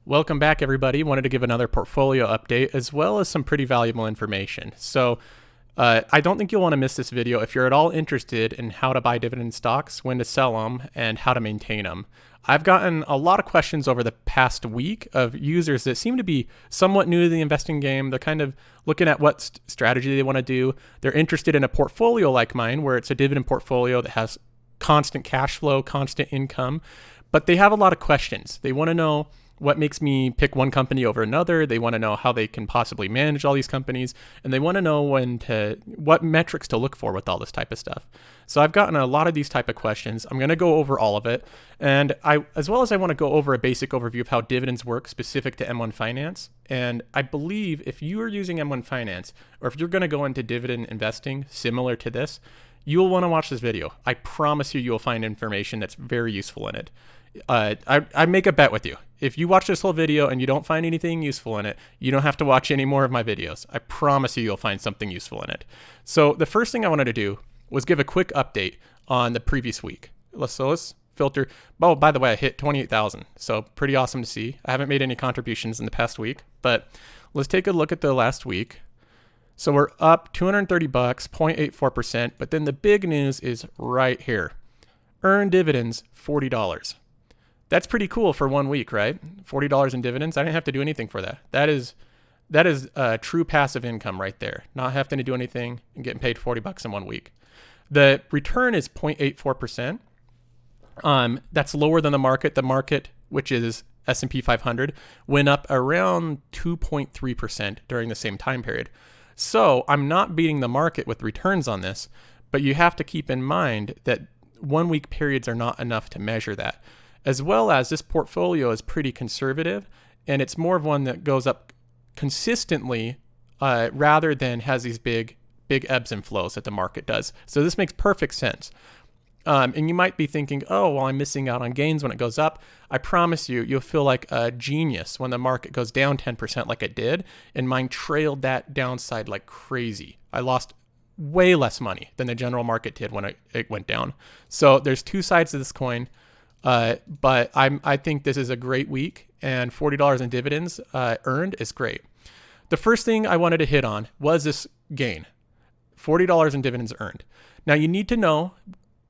Welcome back, everybody. Wanted to give another portfolio update as well as some pretty valuable information. So I don't think you'll want to miss this video if you're at all interested in how to buy dividend stocks, when to sell them, and how to maintain them. I've gotten a lot of questions over the past week of users that seem to be somewhat new to the investing game. They're kind of looking at what strategy they want to do. They're interested in a portfolio like mine, where it's a dividend portfolio that has constant cash flow, constant income, but they have a lot of questions. They want to know what makes me pick one company over another. They want to know how they can possibly manage all these companies, and they want to know what metrics to look for with all this type of stuff. So I've gotten a lot of these type of questions. I'm going to go over all of it, and I want to go over a basic overview of how dividends work specific to M1 Finance. And I believe if you are using M1 Finance, or if you're going to go into dividend investing similar to this, you'll want to watch this video. I promise you'll find information that's very useful in it. I make a bet with you. If you watch this whole video and you don't find anything useful in it, you don't have to watch any more of my videos. I promise you'll find something useful in it. So the first thing I wanted to do was give a quick update on the previous week. Let's filter. Oh, by the way, I hit 28,000. So pretty awesome to see. I haven't made any contributions in the past week, but let's take a look at the last week. So we're up 230 bucks, 0.84%. But then the big news is right here. Earned dividends, $40. That's pretty cool for 1 week, right? $40 in dividends. I didn't have to do anything for that. That is true passive income right there. Not having to do anything and getting paid 40 bucks in 1 week. The return is 0.84%. That's lower than the market. The market, which is S&P 500, went up around 2.3% during the same time period. So I'm not beating the market with returns on this, but you have to keep in mind that 1 week periods are not enough to measure that. As well as this portfolio is pretty conservative, and it's more of one that goes up consistently rather than has these big ebbs and flows that the market does. So this makes perfect sense. And you might be thinking, oh, well, I'm missing out on gains when it goes up. I promise you, you'll feel like a genius when the market goes down 10% like it did, and mine trailed that downside like crazy. I lost way less money than the general market did when it went down. So there's two sides to this coin. But I think this is a great week, and $40 in dividends earned is great. The first thing I wanted to hit on was this gain, $40 in dividends earned. Now you need to know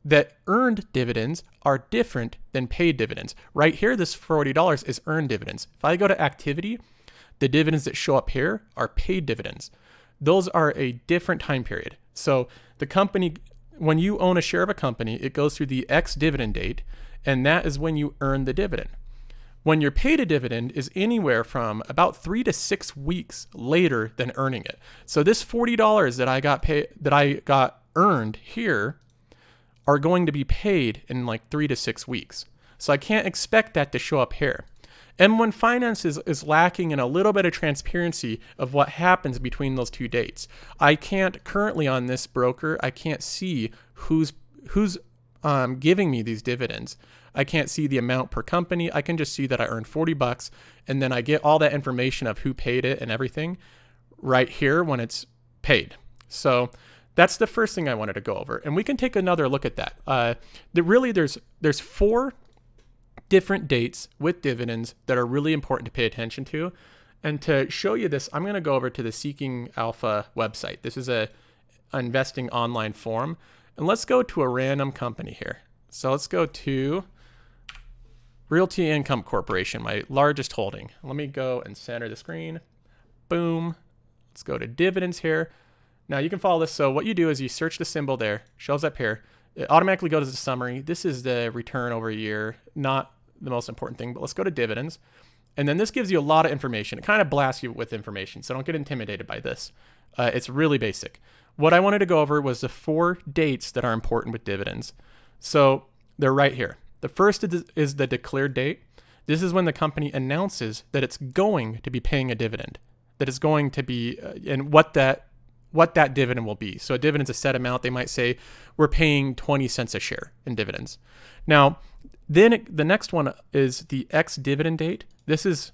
that earned dividends are different than paid dividends. Right here, this $40 is earned dividends. If I go to activity, the dividends that show up here are paid dividends. Those are a different time period. So the company, when you own a share of a company, it goes through the X dividend date, and that is when you earn the dividend. When you're paid a dividend is anywhere from about 3 to 6 weeks later than earning it. So this $40 that I got earned here are going to be paid in like 3 to 6 weeks. So I can't expect that to show up here. M1 Finance is lacking in a little bit of transparency of what happens between those two dates. I can't currently on this broker, I can't see who's giving me these dividends. I can't see the amount per company. I can just see that I earned 40 bucks, and then I get all that information of who paid it and everything right here when it's paid. So that's the first thing I wanted to go over, and we can take another look at that. There's 4 different dates with dividends that are really important to pay attention to. And to show you this, I'm going to go over to the Seeking Alpha website. This is a investing online forum. And let's go to a random company here. So let's go to Realty Income Corporation, my largest holding. Let me go and center the screen. Boom. Let's go to dividends here. Now you can follow this. So what you do is you search the symbol there, shows up here. It automatically goes to the summary. This is the return over a year, not the most important thing, but let's go to dividends. And then this gives you a lot of information. It kind of blasts you with information, so don't get intimidated by this. It's really basic. What I wanted to go over was the 4 dates that are important with dividends. So they're right here. The first is the declared date. This is when the company announces that it's going to be paying a dividend, that it's going to be, and what that dividend will be. So a dividend's a set amount. They might say we're paying 20 cents a share in dividends. Now, then the next one is the X dividend date. This is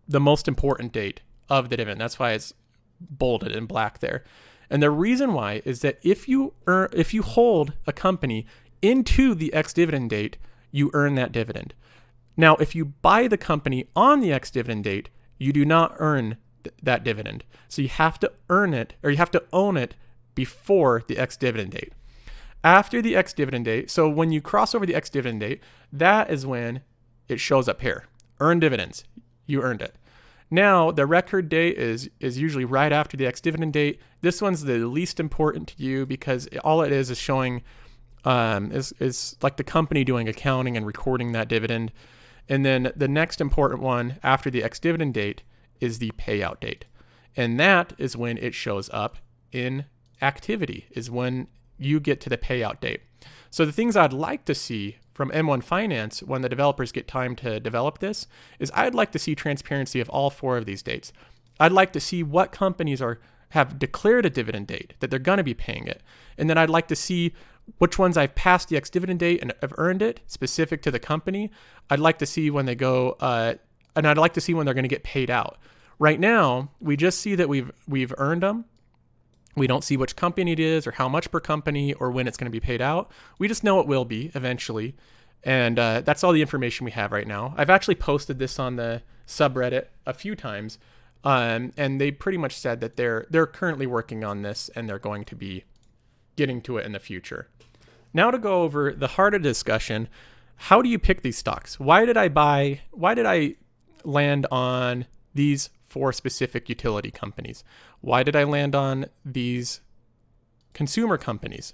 the most important date of the dividend. That's why it's bolded in black there. And the reason why is that if you hold a company into the X dividend date, you earn that dividend. Now, if you buy the company on the ex-dividend date, you do not earn that dividend. So you have to earn it, or you have to own it before the ex-dividend date. After the ex-dividend date, so when you cross over the ex-dividend date, that is when it shows up here. Earn dividends. You earned it. Now, the record date is usually right after the ex-dividend date. This one's the least important to you because all it is showing is like the company doing accounting and recording that dividend. And then the next important one after the ex-dividend date is the payout date. And that is when it shows up in activity, is when you get to the payout date. So the things I'd like to see from M1 Finance when the developers get time to develop this is I'd like to see transparency of all 4 of these dates. I'd like to see what companies have declared a dividend date, that they're going to be paying it. And then I'd like to see which ones I've passed the ex-dividend date and have earned it specific to the company. I'd like to see when they go, and I'd like to see when they're going to get paid out. Right now, we just see that we've earned them. We don't see which company it is or how much per company or when it's going to be paid out. We just know it will be eventually. And that's all the information we have right now. I've actually posted this on the subreddit a few times. And they pretty much said that they're currently working on this and they're going to be getting to it in the future. Now to go over the heart of the discussion, how do you pick these stocks? Why did I land on these 4 specific utility companies? Why did I land on these consumer companies?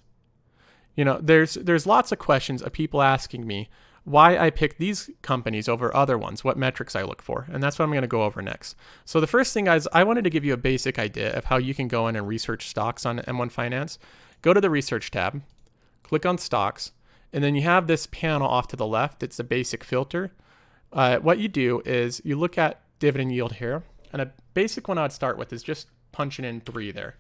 You know, there's lots of questions of people asking me why I picked these companies over other ones, what metrics I look for, and that's what I'm going to go over next. So the first thing is I wanted to give you a basic idea of how you can go in and research stocks on M1 Finance. Go to the research tab, click on stocks, and then you have this panel off to the left. It's a basic filter. What you do is you look at dividend yield here, and a basic one I'd start with is just punching in 3 there.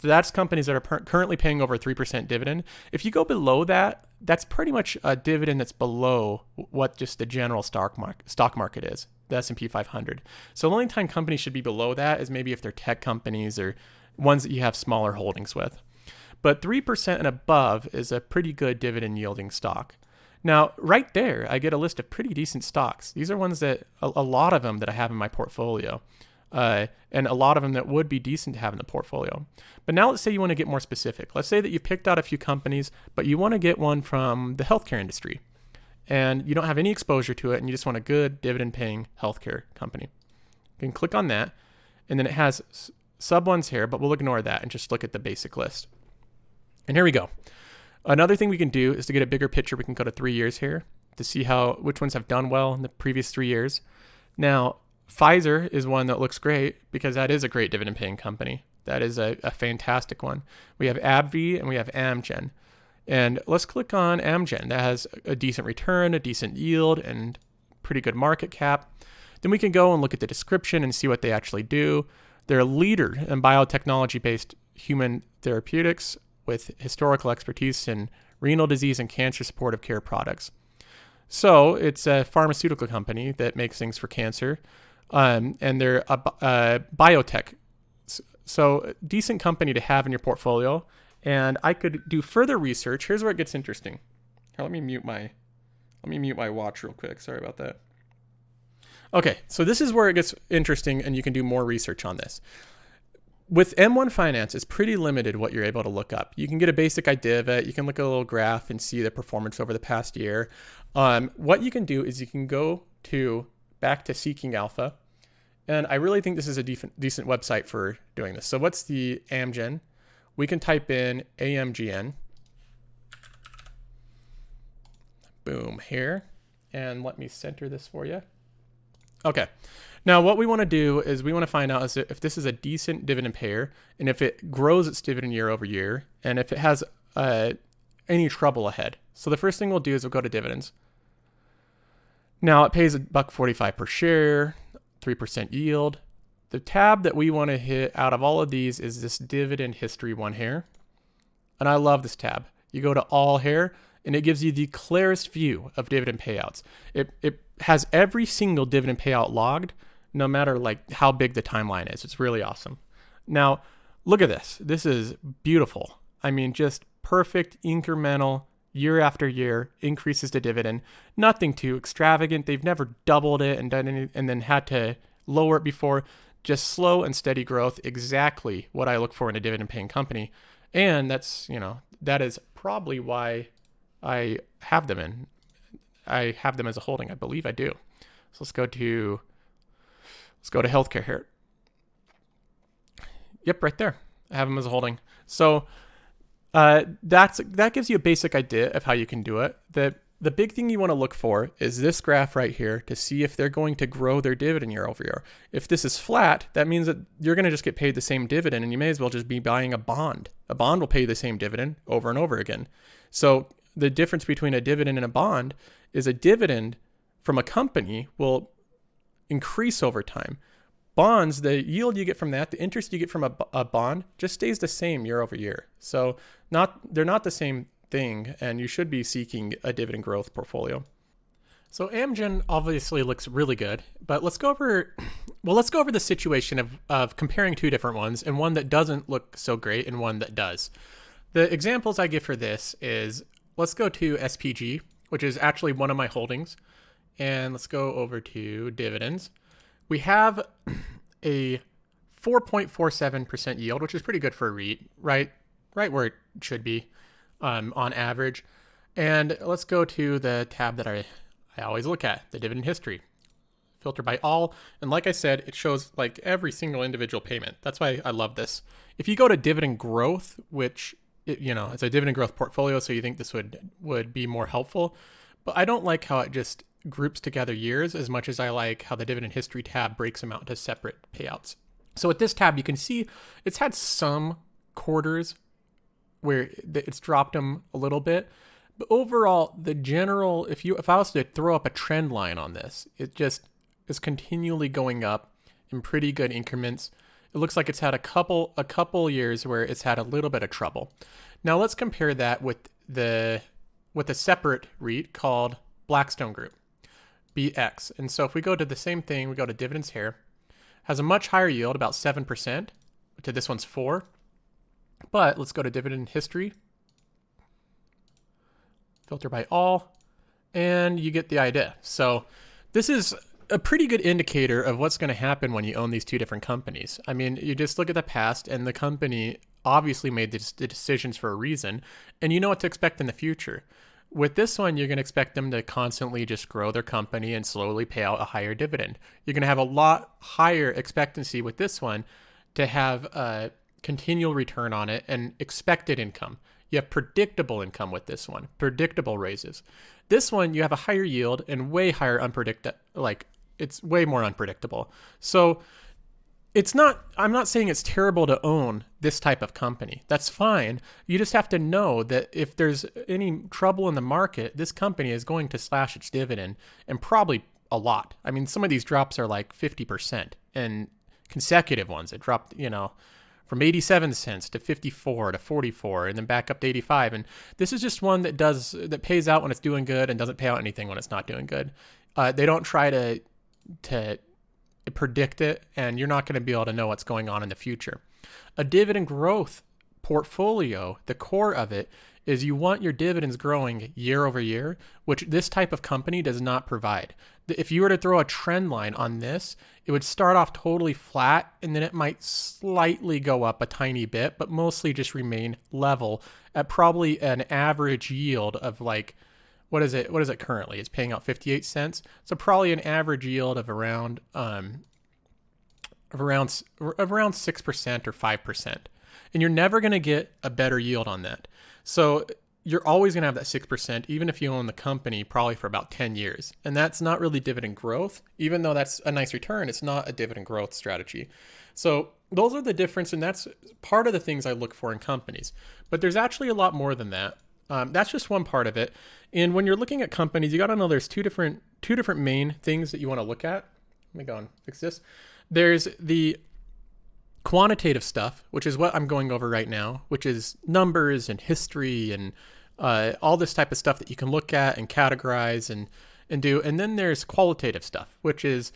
So that's companies that are currently paying over 3% dividend. If you go below that, that's pretty much a dividend that's below what just the general stock market is, the S&P 500. So the only time companies should be below that is maybe if they're tech companies or ones that you have smaller holdings with. But 3% and above is a pretty good dividend yielding stock. Now, right there, I get a list of pretty decent stocks. These are ones that, a lot of them that I have in my portfolio, and a lot of them that would be decent to have in the portfolio. But now let's say you want to get more specific. Let's say that you've picked out a few companies, but you want to get one from the healthcare industry, and you don't have any exposure to it, and you just want a good dividend-paying healthcare company. You can click on that, and then it has sub ones here, but we'll ignore that and just look at the basic list. And here we go. Another thing we can do is to get a bigger picture. We can go to 3 years here to see which ones have done well in the previous 3 years. Now, Pfizer is one that looks great because that is a great dividend paying company. That is a fantastic one. We have AbbVie and we have Amgen. And let's click on Amgen. That has a decent return, a decent yield, and pretty good market cap. Then we can go and look at the description and see what they actually do. They're a leader in biotechnology-based human therapeutics with historical expertise in renal disease and cancer supportive care products. So it's a pharmaceutical company that makes things for cancer, and they're a biotech. So decent company to have in your portfolio. And I could do further research. Here's where it gets interesting. Here, let me mute my watch real quick. Sorry about that. Okay, so this is where it gets interesting, and you can do more research on this. With M1 Finance, it's pretty limited what you're able to look up. You can get a basic idea of it. You can look at a little graph and see the performance over the past year. What you can do is you can go back to Seeking Alpha. And I really think this is a decent website for doing this. So what's the Amgen? We can type in AMGN. Boom, here. And let me center this for you. Okay. Now, what we want to do is we want to find out if this is a decent dividend payer and if it grows its dividend year over year and if it has any trouble ahead. So the first thing we'll do is we'll go to dividends. Now, it pays $1.45 per share, 3% yield. The tab that we want to hit out of all of these is this dividend history one here. And I love this tab. You go to all here and it gives you the clearest view of dividend payouts. It has every single dividend payout logged, no matter like how big the timeline is. It's really awesome. Now, look at this. This is beautiful. I mean, just perfect incremental year after year, increases the dividend. Nothing too extravagant. They've never doubled it and done any, and then had to lower it before. Just slow and steady growth, exactly what I look for in a dividend paying company. And that's, that is probably why I have them as a holding. I believe I do. So let's go to healthcare here. Yep, right there. I have them as a holding. So that gives you a basic idea of how you can do it. The big thing you want to look for is this graph right here to see if they're going to grow their dividend year over year. If this is flat, that means that you're going to just get paid the same dividend, and you may as well just be buying a bond. A bond will pay you the same dividend over and over again. So the difference between a dividend and a bond is a dividend from a company will increase over time. Bonds, the yield you get from that, the interest you get from a bond just stays the same year over year. So they're not the same thing, and you should be seeking a dividend growth portfolio. So Amgen obviously looks really good, but let's go over the situation of comparing two different ones, and one that doesn't look so great and one that does. The examples I give for this is, let's go to SPG, which is actually one of my holdings, and let's go over to dividends. We have a 4.47% yield, which is pretty good for a REIT, right where it should be on average. And let's go to the tab that I always look at, the dividend history. Filter by all. And like I said, it shows like every single individual payment. That's why I love this. If you go to dividend growth, which, it's a dividend growth portfolio, so you think this would be more helpful. But I don't like how it just groups together years as much as I like how the dividend history tab breaks them out into separate payouts. So with this tab, you can see it's had some quarters where it's dropped them a little bit. But overall, the general, if I was to throw up a trend line on this, it just is continually going up in pretty good increments. It looks like it's had a couple years where it's had a little bit of trouble. Now let's compare that with a separate REIT called Blackstone Group, BX. And so if we go to the same thing, we go to dividends here, has a much higher yield, about 7%. To this one's 4%. But let's go to dividend history, filter by all, and you get the idea. So this is a pretty good indicator of what's going to happen when you own these two different companies. I mean, you just look at the past, and the company obviously made the decisions for a reason, and you know what to expect in the future. With this one, you're going to expect them to constantly just grow their company and slowly pay out a higher dividend. You're going to have a lot higher expectancy with this one to have a continual return on it and expected income. You have predictable income with this one, predictable raises. This one, you have a higher yield and way higher it's way more unpredictable. So I'm not saying it's terrible to own this type of company. That's fine. You just have to know that if there's any trouble in the market, this company is going to slash its dividend, and probably a lot. I mean, some of these drops are like 50%, and consecutive ones. It dropped, from 87 cents to 54 to 44 and then back up to 85. And this is just one that pays out when it's doing good and doesn't pay out anything when it's not doing good. They don't try to predict it, and you're not going to be able to know what's going on in the future. A dividend growth portfolio, the core of it is you want your dividends growing year over year, which this type of company does not provide. If you were to throw a trend line on this, it would start off totally flat, and then it might slightly go up a tiny bit, but mostly just remain level at probably an average yield of like, what is it currently? It's paying out 58 cents. So probably an average yield of around 6% or 5%. And you're never going to get a better yield on that. So you're always going to have that 6%, even if you own the company probably for about 10 years. And that's not really dividend growth. Even though that's a nice return, it's not a dividend growth strategy. So those are the difference, and that's part of the things I look for in companies. But there's actually a lot more than that. That's just one part of it. And when you're looking at companies, you got to know there's two different main things that you want to look at. Let me go and fix this. There's the quantitative stuff, which is what I'm going over right now, which is numbers and history and all this type of stuff that you can look at and categorize and do. And then there's qualitative stuff, which is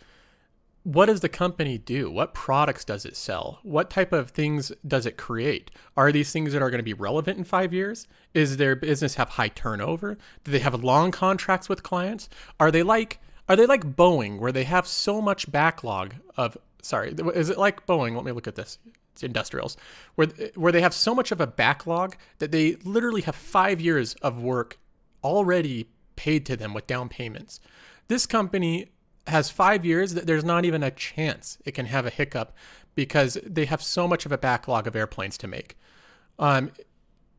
what does the company do? What products does it sell? What type of things does it create? Are these things that are going to be relevant in 5 years? Is their business have high turnover? Do they have long contracts with clients? Are they like Boeing, where they have so much backlog of, sorry, is it like Boeing? Let me look at this. It's industrials, where they have so much of a backlog that they literally have 5 years of work already paid to them with down payments. This company has 5 years that there's not even a chance it can have a hiccup because they have so much of a backlog of airplanes to make.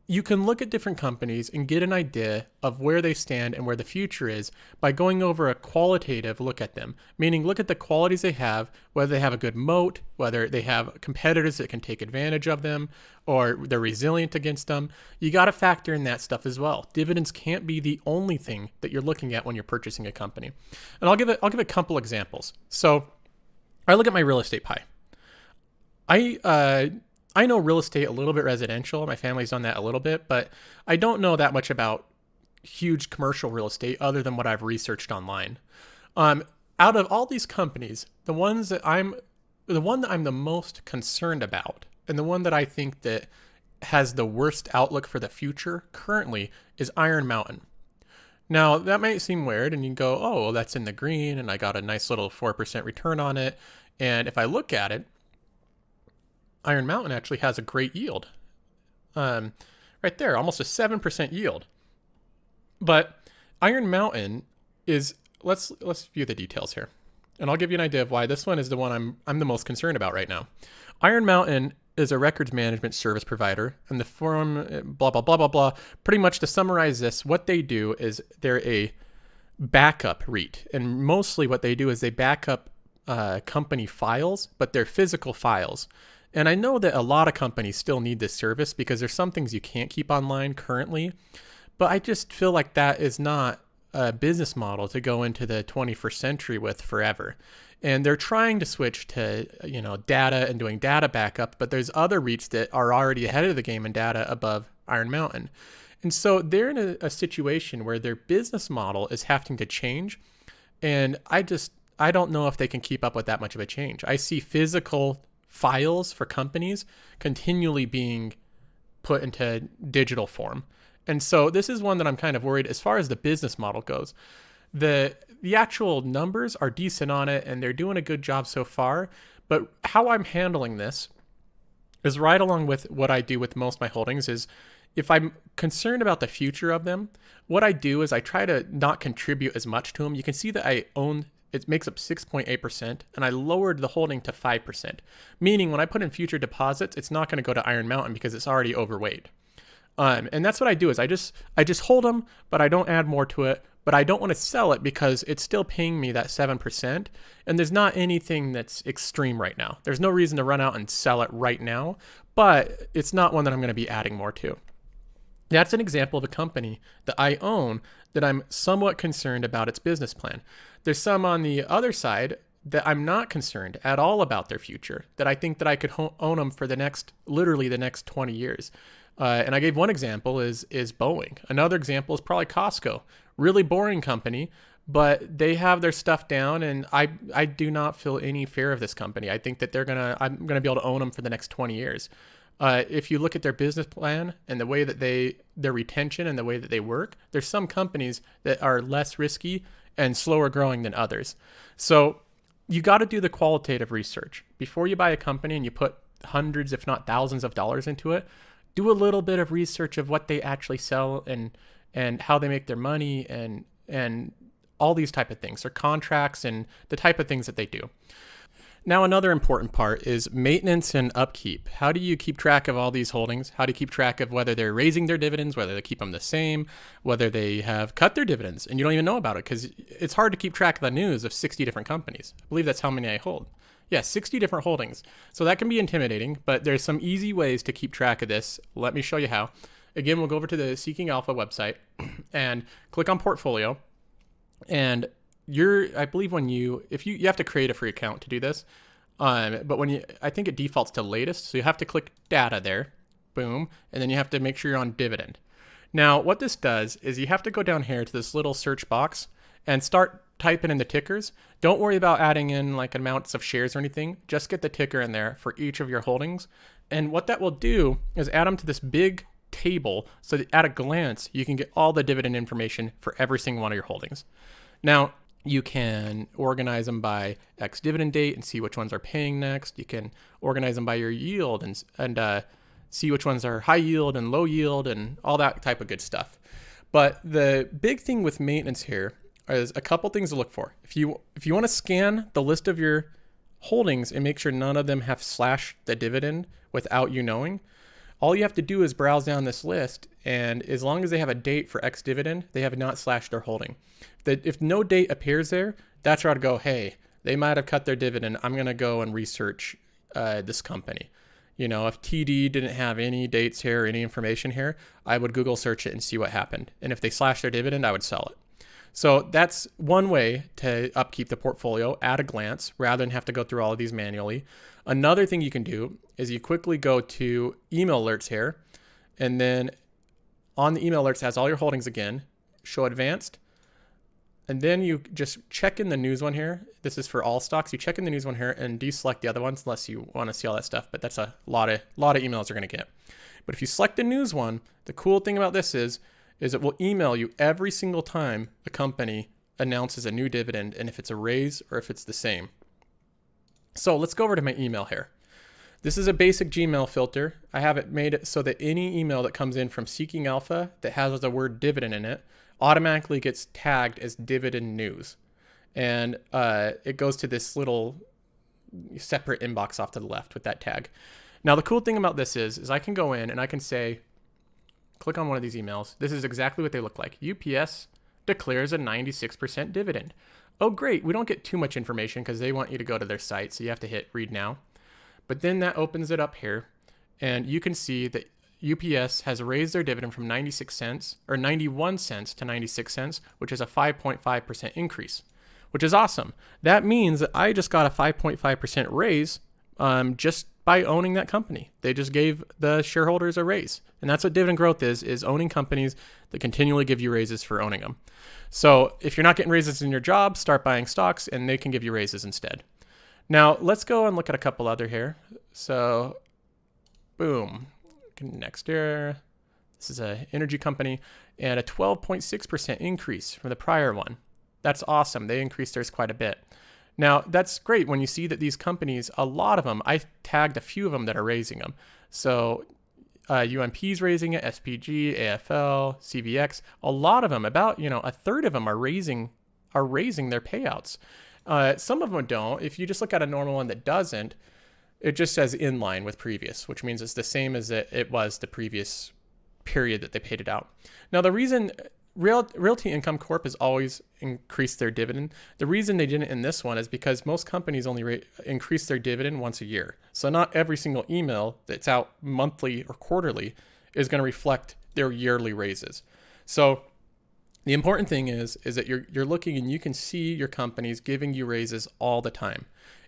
You can look at different companies and get an idea of where they stand and where the future is by going over a qualitative look at them, meaning look at the qualities they have, whether they have a good moat, whether they have competitors that can take advantage of them, or they're resilient against them. You got to factor in that stuff as well. Dividends can't be the only thing that you're looking at when you're purchasing a company. And I'll give a couple examples. So I look at my real estate pie. I know real estate a little bit residential. My family's done that a little bit, but I don't know that much about huge commercial real estate other than what I've researched online. Out of all these companies, the one that I'm the most concerned about, and the one that I think that has the worst outlook for the future currently, is Iron Mountain. Now, that might seem weird, and you can go, oh, well, that's in the green, and I got a nice little 4% return on it. And if I look at it, Iron Mountain actually has a great yield. Right there, almost a 7% yield. But Iron Mountain is, let's view the details here. And I'll give you an idea of why this one is the one I'm the most concerned about right now. Iron Mountain is a records management service provider, and the firm, blah, blah, blah, blah, blah. Pretty much to summarize this, what they do is they're a backup REIT. And mostly what they do is they back up company files, but they're physical files. And I know that a lot of companies still need this service because there's some things you can't keep online currently, but I just feel like that is not a business model to go into the 21st century with forever. And they're trying to switch to, data and doing data backup, but there's other REITs that are already ahead of the game in data above Iron Mountain. And so they're in a situation where their business model is having to change. And I don't know if they can keep up with that much of a change. I see physical files for companies continually being put into digital form. And so this is one that I'm kind of worried as far as the business model goes. The actual numbers are decent on it and they're doing a good job so far, but how I'm handling this is right along with what I do with most of my holdings. Is if I'm concerned about the future of them, what I do is I try to not contribute as much to them. You can see that it makes up 6.8%, and I lowered the holding to 5%. Meaning when I put in future deposits, it's not going to go to Iron Mountain because it's already overweight. And that's what I do is I just hold them, but I don't add more to it. But I don't want to sell it because it's still paying me that 7%. And there's not anything that's extreme right now. There's no reason to run out and sell it right now, but it's not one that I'm going to be adding more to. That's an example of a company that I own that I'm somewhat concerned about its business plan. There's some on the other side that I'm not concerned at all about their future, that I think that I could own them for literally the next 20 years. And I gave one example is Boeing. Another example is probably Costco. Really boring company, but they have their stuff down, and I do not feel any fear of this company. I think that I'm gonna be able to own them for the next 20 years. If you look at their business plan and the way that their retention and the way that they work, there's some companies that are less risky and slower growing than others. So you got to do the qualitative research before you buy a company and you put hundreds, if not thousands of dollars into it. Do a little bit of research of what they actually sell and how they make their money and all these type of things, their contracts and the type of things that they do. Now, another important part is maintenance and upkeep. How do you keep track of all these holdings? How do you keep track of whether they're raising their dividends, whether they keep them the same, whether they have cut their dividends, and you don't even know about it because it's hard to keep track of the news of 60 different companies. I believe that's how many I hold. Yeah, 60 different holdings. So that can be intimidating, but there's some easy ways to keep track of this. Let me show you how. Again, we'll go over to the Seeking Alpha website and click on portfolio. And I believe you have to create a free account to do this. But I think it defaults to latest. So you have to click data there, boom. And then you have to make sure you're on Dividend. Now, what this does is you have to go down here to this little search box and start typing in the tickers, don't worry about adding in like amounts of shares or anything. Just get the ticker in there for each of your holdings. And what that will do is add them to this big table so that at a glance, you can get all the dividend information for every single one of your holdings. Now, you can organize them by X dividend date and see which ones are paying next. You can organize them by your yield and see which ones are high yield and low yield and all that type of good stuff. But the big thing with maintenance here is a couple things to look for. If you want to scan the list of your holdings and make sure none of them have slashed the dividend without you knowing, all you have to do is browse down this list, and as long as they have a date for X dividend, they have not slashed their holding. If no date appears there, that's where I'd go, hey, they might have cut their dividend. I'm going to go and research this company. You know, if TD didn't have any dates here or any information here, I would Google search it and see what happened. And if they slashed their dividend, I would sell it. So that's one way to upkeep the portfolio at a glance rather than have to go through all of these manually. Another thing you can do is you quickly go to email alerts here, and then on the email alerts has all your holdings again, show advanced, and then you just check in the news one here. This is for all stocks. You check in the news one here and deselect the other ones unless you want to see all that stuff, but that's a lot of emails you're going to get. But if you select the news one, the cool thing about this is it will email you every single time a company announces a new dividend, and if it's a raise or if it's the same. So let's go over to my email here. This is a basic Gmail filter. I have it made it so that any email that comes in from Seeking Alpha that has the word dividend in it automatically gets tagged as dividend news. And it goes to this little separate inbox off to the left with that tag. Now, the cool thing about this is I can go in and I can say, click on one of these emails. This is exactly what they look like. UPS declares a 96% dividend. Oh, great. We don't get too much information because they want you to go to their site. So you have to hit read now. But then that opens it up here. And you can see that UPS has raised their dividend from 96 cents or 91 cents to 96 cents, which is a 5.5% increase, which is awesome. That means that I just got a 5.5% raise just by owning that company. They just gave the shareholders a raise. And that's what dividend growth is owning companies that continually give you raises for owning them. So if you're not getting raises in your job, start buying stocks and they can give you raises instead. Now let's go and look at a couple other here. So boom, next here. This is an energy company and a 12.6% increase from the prior one. That's awesome. They increased theirs quite a bit. Now, that's great when you see that these companies, a lot of them, I tagged a few of them that are raising them. So UMP's raising it, SPG, AFL, CVX, a lot of them, about a third of them are raising their payouts. Some of them don't. If you just look at a normal one that doesn't, it just says in line with previous, which means it's the same as it was the previous period that they paid it out. Now, the reason Realty Income Corp has always increased their dividend. The reason they didn't in this one is because most companies only increase their dividend once a year. So not every single email that's out monthly or quarterly is going to reflect their yearly raises. So the important thing is that you're looking and you can see your companies giving you raises all the time.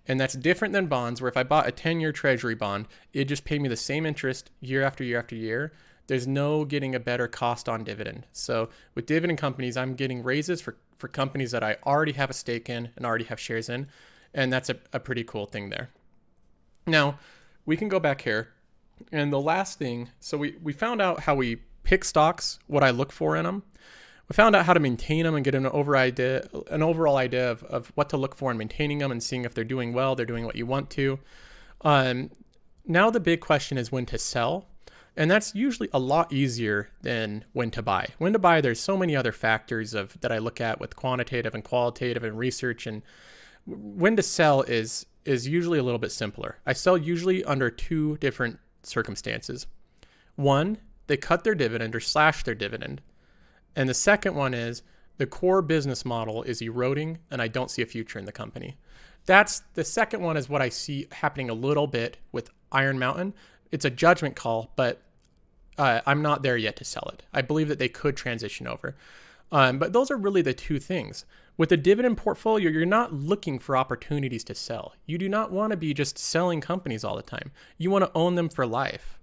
And that's different than bonds, where if I bought a 10-year treasury bond, it'd just pay me the same interest year after year after year. There's no getting a better cost on dividend. So with dividend companies, I'm getting raises for companies that I already have a stake in and already have shares in. And that's a pretty cool thing there. Now, we can go back here. And the last thing, so we found out how we pick stocks, what I look for in them. We found out how to maintain them and get an overall idea of what to look for in maintaining them and seeing if they're doing well, they're doing what you want to. Now the big question is when to sell. And that's usually a lot easier than when to buy. When to buy, there's so many other factors that I look at with quantitative and qualitative and research. And when to sell is usually a little bit simpler. I sell usually under two different circumstances. One, they cut their dividend or slash their dividend. And the second one is the core business model is eroding and I don't see a future in the company. That's the second one is what I see happening a little bit with Iron Mountain. It's a judgment call, but I'm not there yet to sell it. I believe that they could transition over. But those are really the two things. With a dividend portfolio, you're not looking for opportunities to sell. You do not want to be just selling companies all the time. You want to own them for life.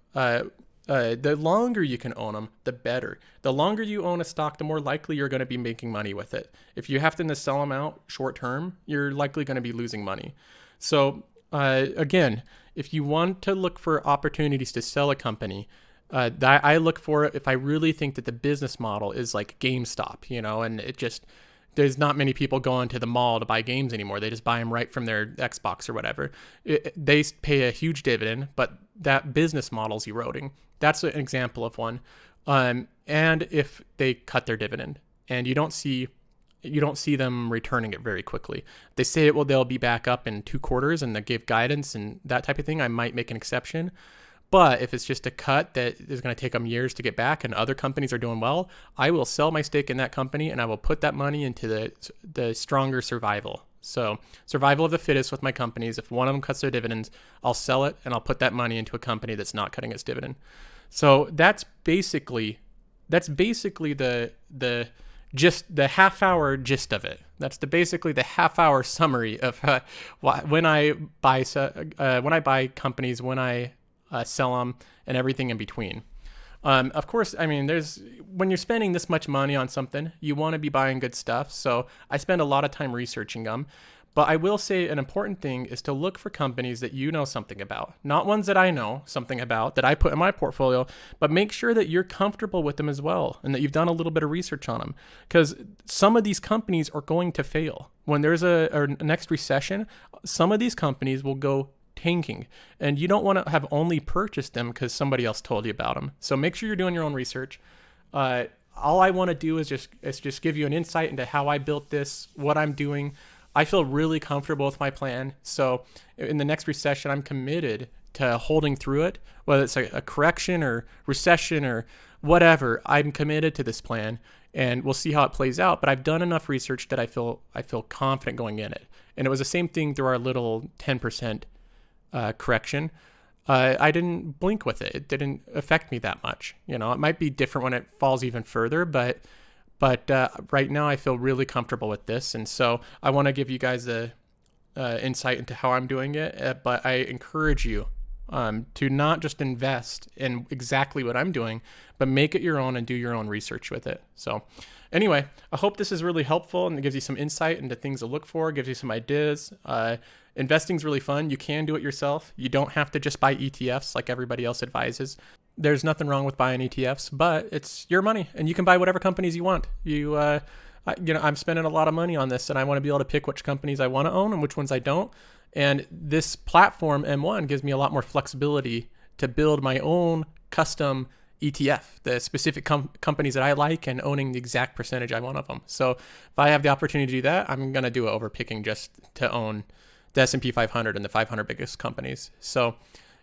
The longer you can own them, the better. The longer you own a stock, the more likely you're going to be making money with it. If you have to sell them out short term, you're likely going to be losing money. So again, if you want to look for opportunities to sell a company, that I look for it if I really think that the business model is like GameStop, and it just, there's not many people going to the mall to buy games anymore. They just buy them right from their Xbox or whatever. They pay a huge dividend, but that business model's eroding. That's an example of one. And if they cut their dividend and you don't see them returning it very quickly. They say they'll be back up in 2 quarters and they give guidance and that type of thing, I might make an exception. But if it's just a cut that is going to take them years to get back and other companies are doing well, I will sell my stake in that company and I will put that money into the stronger survival. So survival of the fittest with my companies. If one of them cuts their dividends, I'll sell it and I'll put that money into a company that's not cutting its dividend. So that's basically the half-hour gist of it. That's basically the half-hour summary of when I buy companies, when I sell them, and everything in between. Of course, I mean, when you're spending this much money on something, you want to be buying good stuff. So I spend a lot of time researching them. But I will say an important thing is to look for companies that you know something about, not ones that I know something about that I put in my portfolio, but make sure that you're comfortable with them as well and that you've done a little bit of research on them, because some of these companies are going to fail. When there's a next recession, some of these companies will go tanking, and you don't want to have only purchased them because somebody else told you about them. So make sure you're doing your own research. All I want to do is just give you an insight into how I built this, what I'm doing. I feel really comfortable with my plan. So in the next recession, I'm committed to holding through it, whether it's a correction or recession or whatever. I'm committed to this plan, and we'll see how it plays out. But I've done enough research that I feel confident going in it. And it was the same thing through our little 10% correction. I didn't blink with it. It didn't affect me that much. It might be different when it falls even further, but right now I feel really comfortable with this. And so I want to give you guys the insight into how I'm doing it. But I encourage you to not just invest in exactly what I'm doing, but make it your own and do your own research with it. So anyway, I hope this is really helpful and it gives you some insight into things to look for, gives you some ideas. Investing's really fun. You can do it yourself. You don't have to just buy ETFs like everybody else advises. There's nothing wrong with buying ETFs, but it's your money and you can buy whatever companies you want. I'm spending a lot of money on this and I want to be able to pick which companies I want to own and which ones I don't. And this platform, M1, gives me a lot more flexibility to build my own custom ETF, the specific companies that I like, and owning the exact percentage I want of them. So if I have the opportunity to do that, I'm going to do it over picking just to own the S&P 500 and the 500 biggest companies. So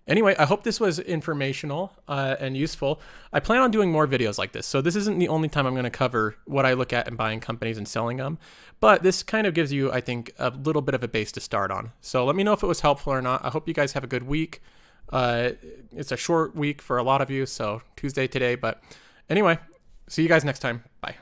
anyway, I hope this was informational and useful. I plan on doing more videos like this. So this isn't the only time I'm going to cover what I look at in buying companies and selling them. But this kind of gives you, I think, a little bit of a base to start on. So let me know if it was helpful or not. I hope you guys have a good week. It's a short week for a lot of you, so Tuesday today. But anyway, see you guys next time. Bye.